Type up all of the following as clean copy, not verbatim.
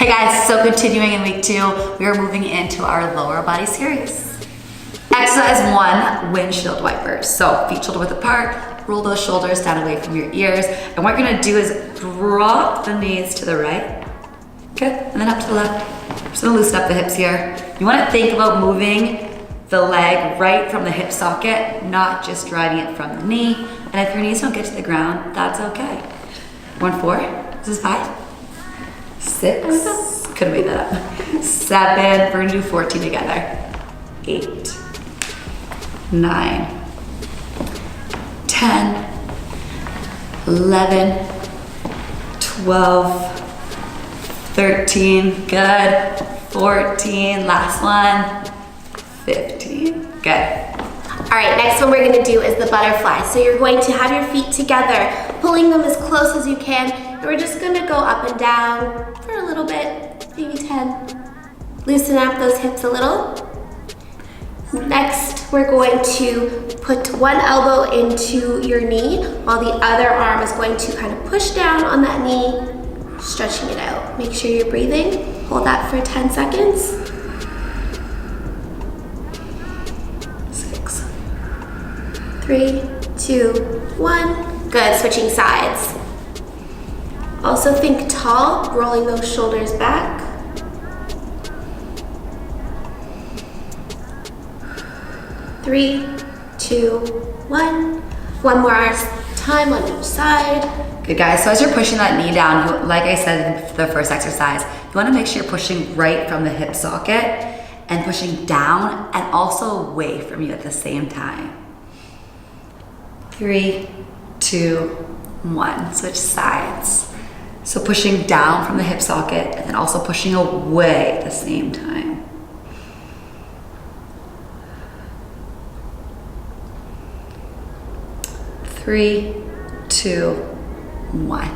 Hey guys, so continuing in week 2, we are moving into our lower body series. Exercise 1, windshield wipers. So feet shoulder width apart, roll those shoulders down away from your ears. And what you're gonna do is drop the knees to the right, okay, and then up to the left. Just gonna loosen up the hips here. You wanna think about moving the leg right from the hip socket, not just driving it from the knee. And if your knees don't get to the ground, that's okay. 1, 4, this is 5. 6, couldn't make that up. 7, we're gonna do 14 together. 8, 9, 10, 11, 12, 13, good. 14, last one, 15, good. All right, next one we're gonna do is the butterfly. So you're going to have your feet together, pulling them as close as you can, and we're just gonna go up and down for a little bit, maybe 10. Loosen up those hips a little. Next, we're going to put one elbow into your knee, while the other arm is going to kind of push down on that knee, stretching it out. Make sure you're breathing. Hold that for 10 seconds. 6, 3, 2, 1. Good, switching sides. Also think tall, rolling those shoulders back. Three, 2, 1. One more time on each side. Good guys, so as you're pushing that knee down, like I said in the first exercise, you wanna make sure you're pushing right from the hip socket and pushing down and also away from you at the same time. 3, 2, 1, switch sides. So pushing down from the hip socket and then also pushing away at the same time. 3, 2, 1.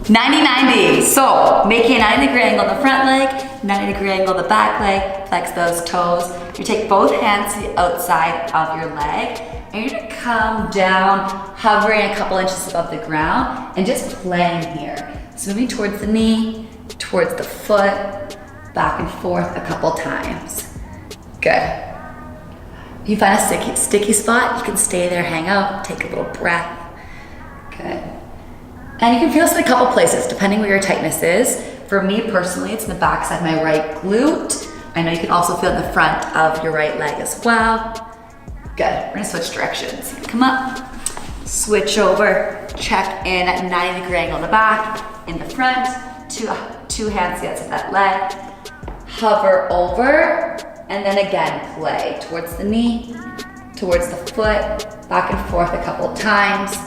90-90. So making a 90-degree angle on the front leg, 90-degree angle on the back leg, flex those toes. You take both hands to the outside of your leg, and you're gonna come down, hovering a couple inches above the ground, and just playing here. So moving towards the knee, towards the foot, back and forth a couple times. Good. If you find a sticky spot, you can stay there, hang out, take a little breath. Good. And you can feel this in a couple places, depending where your tightness is. For me personally, it's in the back side of my right glute. I know you can also feel it in the front of your right leg as well. Good, we're gonna switch directions. Come up, switch over, check in at 90-degree angle in the back, in the front, two hands to the outside of that leg. Hover over, and then again, play towards the knee, towards the foot, back and forth a couple times.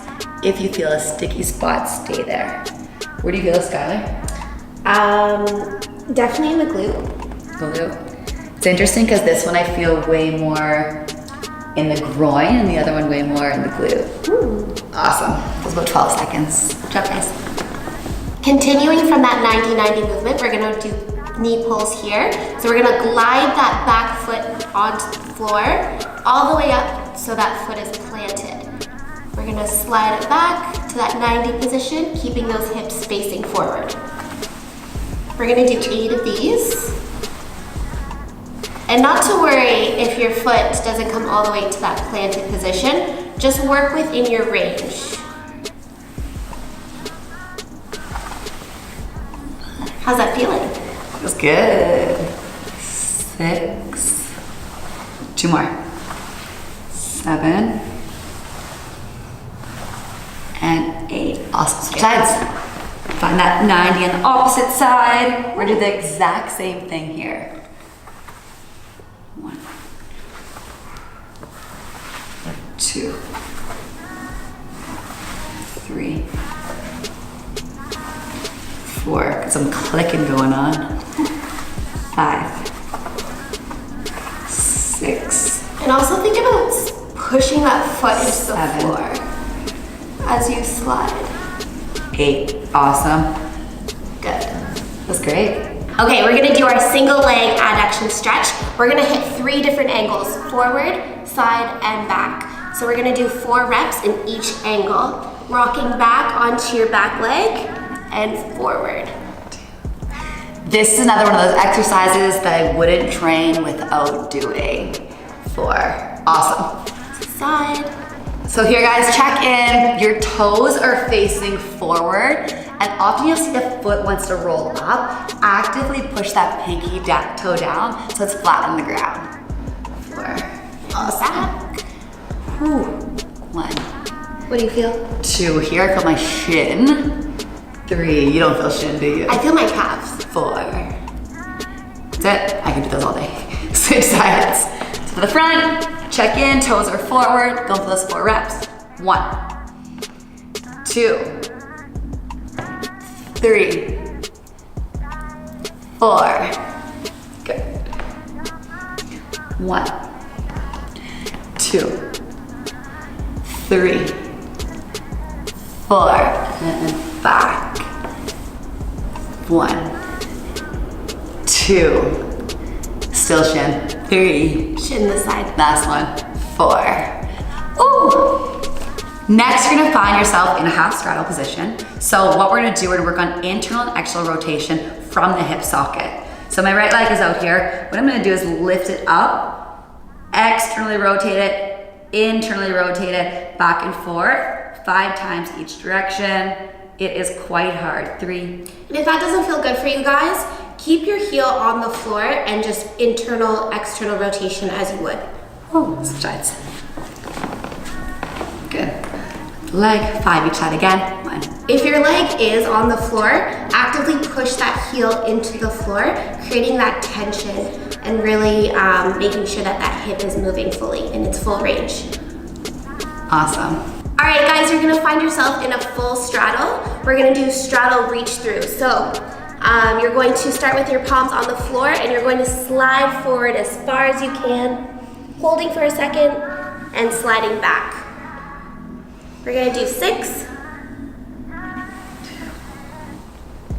If you feel a sticky spot, stay there. Where do you feel this, Skylar? Definitely in the glute. Glute. It's interesting because this one I feel way more in the groin and the other one way more in the glute. Ooh. Awesome. That was about 12 seconds. Good job, guys. Continuing from that 90-90 movement, we're gonna do knee pulls here. So we're gonna glide that back foot onto the floor, all the way up so that foot is planted. We're gonna slide it back to that 90 position, keeping those hips facing forward. We're gonna do 8 of these. And not to worry if your foot doesn't come all the way to that planted position, just work within your range. How's that feeling? Feels good. 6. 2 more. 7. And 8. Awesome. Switch sides. Find that 90 on the opposite side. We're gonna do the exact same thing here. 1, 2, 3, 4. Got some clicking going on. 5, 6. And also think about pushing that foot into the 7. floor as you slide. 8. Awesome. Good. That's great. Okay, we're gonna do our single leg adduction stretch. We're gonna hit 3 different angles, forward, side, and back. So we're gonna do 4 reps in each angle. Rocking back onto your back leg and forward. This is another one of those exercises that I wouldn't train without doing. 4. Awesome. Side. So here guys, check in. Your toes are facing forward, and often you'll see the foot wants to roll up. Actively push that pinky toe down so it's flat on the ground. 4. Awesome. Whew. 1. What do you feel? 2. Here I feel my shin. 3. You don't feel shin, do you? I feel my calves. 4. That's it. I can do those all day. Switch sides. So for the front, check in, toes are forward. Go for those 4 reps. 1, 2, 3, 4. Good. 1, 2, 3, 4. And then back. 1, 2. Still shin. 3. Shin this side. Last one. 4. Ooh. Next, you're gonna find yourself in a half straddle position. So what we're gonna do, we're gonna work on internal and external rotation from the hip socket. So my right leg is out here. What I'm gonna do is lift it up, externally rotate it, internally rotate it, back and forth, 5 times each direction. It is quite hard. 3. And if that doesn't feel good for you guys, keep your heel on the floor and just internal, external rotation as you would. Oh, switch sides. Good. Leg, 5 each side again. 1. If your leg is on the floor, actively push that heel into the floor, creating that tension and really making sure that that hip is moving fully in its full range. Awesome. All right, guys, you're gonna find yourself in a full straddle. We're gonna do straddle reach through. So you're going to start with your palms on the floor and you're going to slide forward as far as you can, holding for a second and sliding back. We're gonna do 6.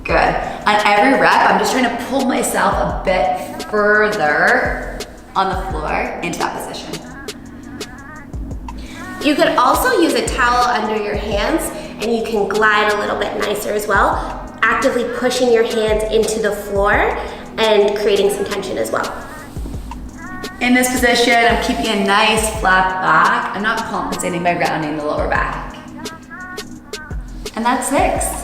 Good. On every rep, I'm just trying to pull myself a bit further on the floor into that position. You could also use a towel under your hands and you can glide a little bit nicer as well, actively pushing your hands into the floor and creating some tension as well. In this position, I'm keeping a nice flat back. I'm not compensating by rounding the lower back. And that's 6.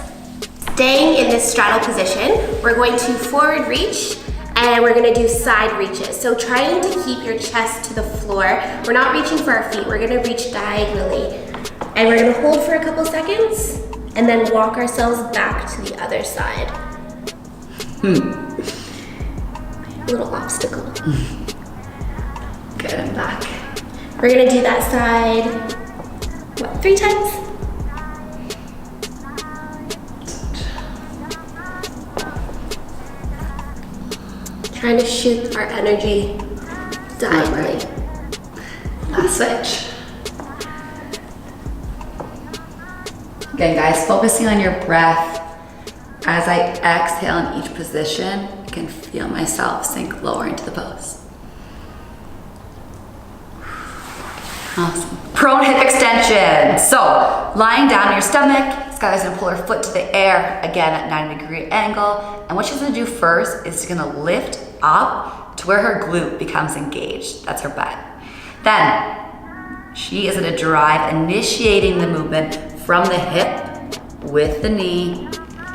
Staying in this straddle position, we're going to forward reach and we're gonna do side reaches. So trying to keep your chest to the floor. We're not reaching for our feet, we're gonna reach diagonally. And we're gonna hold for a couple seconds and then walk ourselves back to the other side. Little obstacle. Good, and back. We're gonna do that side, 3 times? Trying to shoot our energy diagonally. Last switch. Again, guys, focusing on your breath. As I exhale in each position, I can feel myself sink lower into the pose. Awesome. Prone hip extension. So, lying down on your stomach, Skylar's gonna pull her foot to the air, again at 90-degree angle. And what she's gonna do first is she's gonna lift up to where her glute becomes engaged. That's her butt. Then, she is gonna drive, initiating the movement from the hip with the knee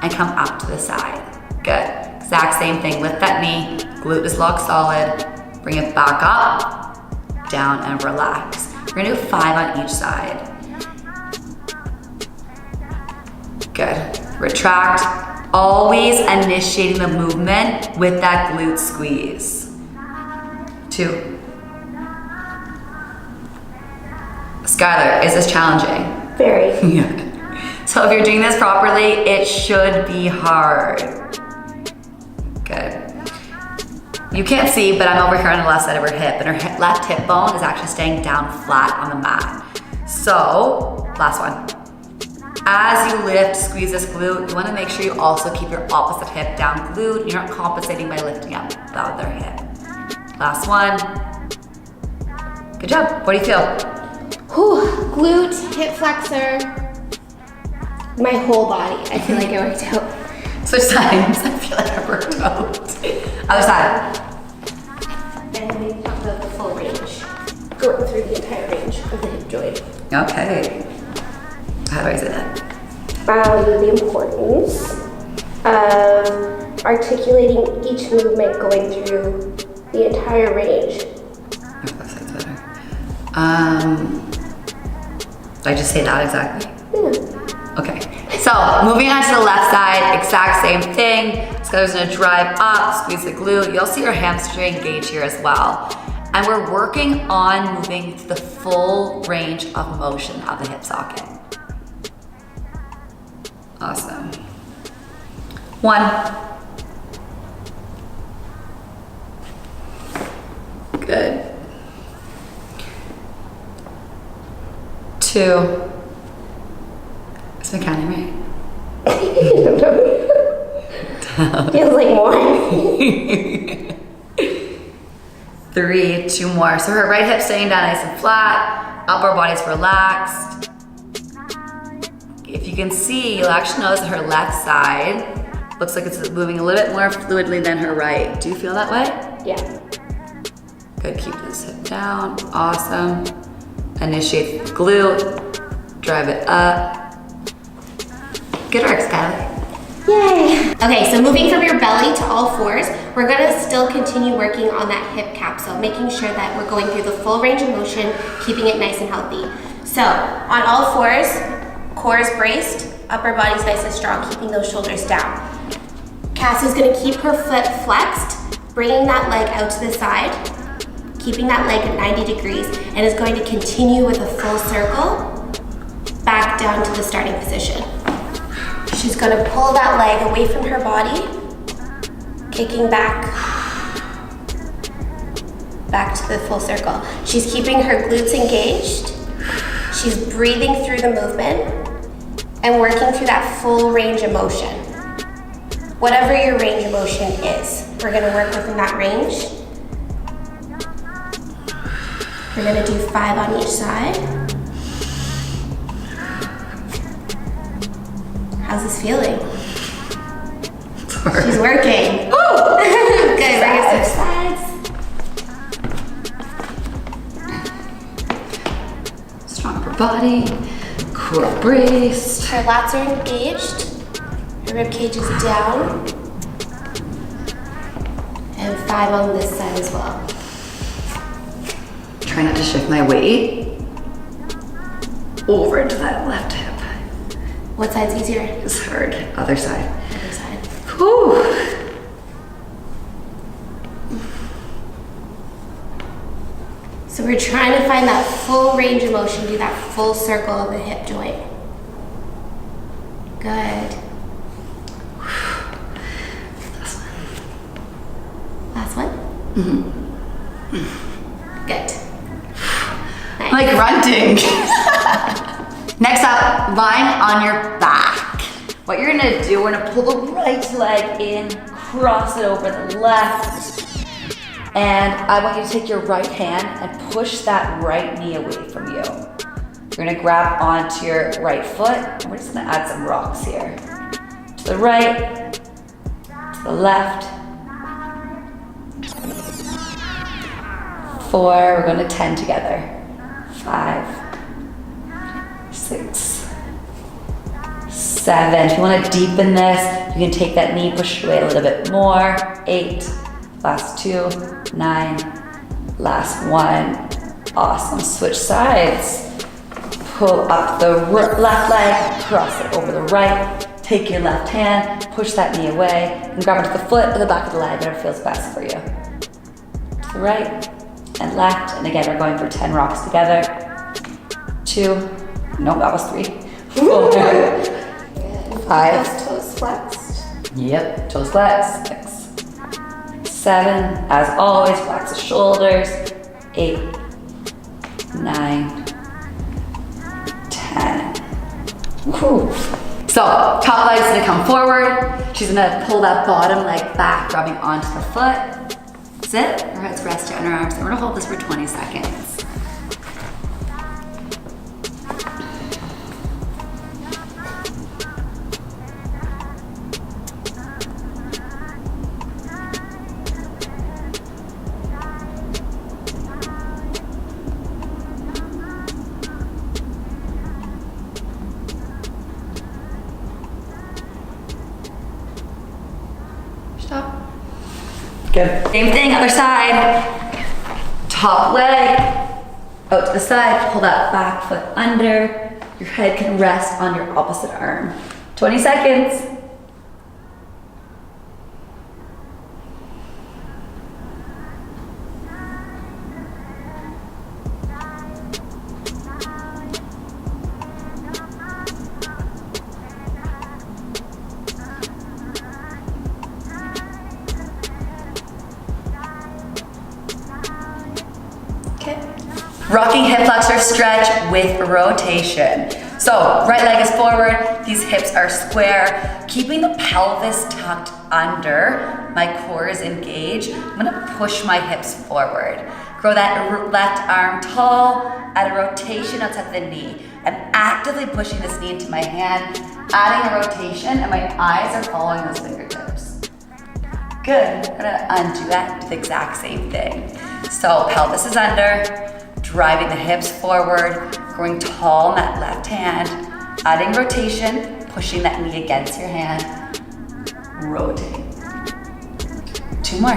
and come up to the side. Good. Exact same thing. Lift that knee, glute is locked solid. Bring it back up, down, and relax. We're gonna do 5 on each side. Good. Retract. Always initiating the movement with that glute squeeze. 2. Skylar, is this challenging? Very. Yeah. So if you're doing this properly, it should be hard. Good. You can't see, but I'm over here on the left side of her hip, and her left hip bone is actually staying down flat on the mat. So, last one. As you lift, squeeze this glute, you wanna make sure you also keep your opposite hip down glute. You're not compensating by lifting up the other hip. Last one. Good job. What do you feel? Whew, glute, hip flexor, my whole body. I feel like it worked out. Switch sides. I feel like I worked out. Other side. And we talked about the full range. Going through the entire range of the hip joint. Okay. How do I say that? The importance of articulating each movement going through the entire range. Oh, that sounds better. Did I just say that exactly? Yeah. Okay. So moving on to the left side, exact same thing. Skylar's gonna drive up, squeeze the glute. You'll see your hamstring engage here as well. And we're working on moving to the full range of motion of the hip socket. Awesome. 1. Good. 2. Is my counting right? Feels like more. 3, 2 more. So her right hip staying down nice and flat, upper body's relaxed. If you can see, you'll actually notice that her left side looks like it's moving a little bit more fluidly than her right. Do you feel that way? Yeah. Good, keep this hip down, awesome. Initiate the glute, drive it up. Good work, Skylar. Yay! Okay, so moving from your belly to all fours, we're gonna still continue working on that hip capsule, making sure that we're going through the full range of motion, keeping it nice and healthy. So, on all fours, core is braced, upper body's nice and strong, keeping those shoulders down. Cassie's gonna keep her foot flexed, bringing that leg out to the side, keeping that leg at 90 degrees, and is going to continue with a full circle, back down to the starting position. She's gonna pull that leg away from her body, kicking back to the full circle. She's keeping her glutes engaged. She's breathing through the movement and working through that full range of motion. Whatever your range of motion is, we're gonna work within that range. We're gonna do 5 on each side. How's this feeling? She's working. Woo! Good, bring it to sides. Strong upper body, core braced. Her lats are engaged. Her rib cage is down. And 5 on this side as well. Try not to shift my weight over to that left hip. What side's easier? It's hard. Other side. Other side. Whew. So we're trying to find that full range of motion, do that full circle of the hip joint. Good. Last one? Mm-hmm. Good. Nice. Like grunting. Next up, lying on your back. What you're gonna do, we're gonna pull the right leg in, cross it over the left, and I want you to take your right hand and push that right knee away from you. You're gonna grab onto your right foot, and we're just gonna add some rocks here. To the right, to the left. 4, we're going to 10 together. 5, 6, 7. If you want to deepen this, you can take that knee, push it away a little bit more. 8, last 2, 9, last 1. Awesome, switch sides. Pull up the left leg, cross it over the right. Take your left hand, push that knee away, and grab onto the foot or the back of the leg, whatever feels best for you. To the right and left, and again, we're going for 10 rocks together. 2, no, that was 3. 4, 5. Toes flexed. Yep, toes flexed. 6, 7. As always, flex the shoulders. 8, 9, 10. Whew. So, top leg's gonna come forward. She's gonna pull that bottom leg back, grabbing onto the foot. Sit, her head's rested on her arms, and we're gonna hold this for 20 seconds. Good. Same thing, other side. Top leg, out to the side, pull that back foot under. Your head can rest on your opposite arm. 20 seconds. Okay. Rocking hip flexor stretch with rotation. So right leg is forward, these hips are square, keeping the pelvis tucked under, my core is engaged. I'm gonna push my hips forward. Grow that left arm tall, add a rotation outside the knee. I'm actively pushing this knee into my hand, adding a rotation, and my eyes are following those fingertips. Good, I'm gonna undo that, do the exact same thing. So pelvis is under, driving the hips forward, growing tall in that left hand, adding rotation, pushing that knee against your hand, rotate. 2 more.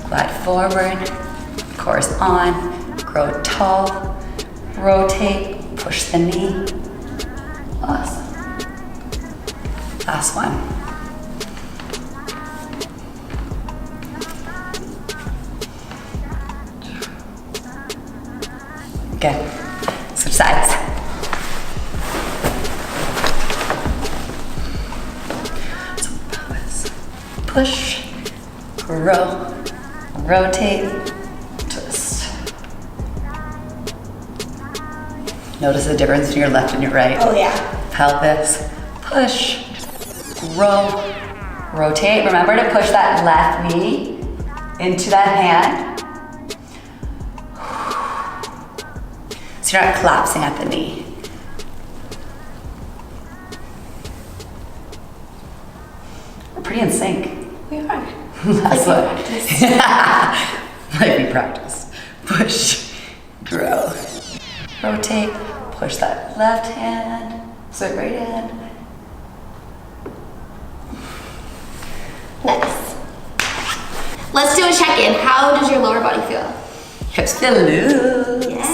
Glide forward, core is on, grow tall, rotate, push the knee. Awesome. Last one. Good. Switch sides. So pelvis. Push, grow, rotate, twist. Notice the difference between your left and your right. Oh yeah. Pelvis, push, grow, rotate. Remember to push that left knee into that hand. So you're not collapsing at the knee. We're pretty in sync. We are. That's what. Like we practice. Push, grow, rotate, push that left hand, swing right hand. Nice. Let's do a check-in. How does your lower body feel? Hips feel loose. Yeah.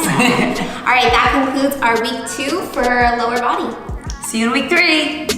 All right, that concludes our week 2 for lower body. See you in week 3.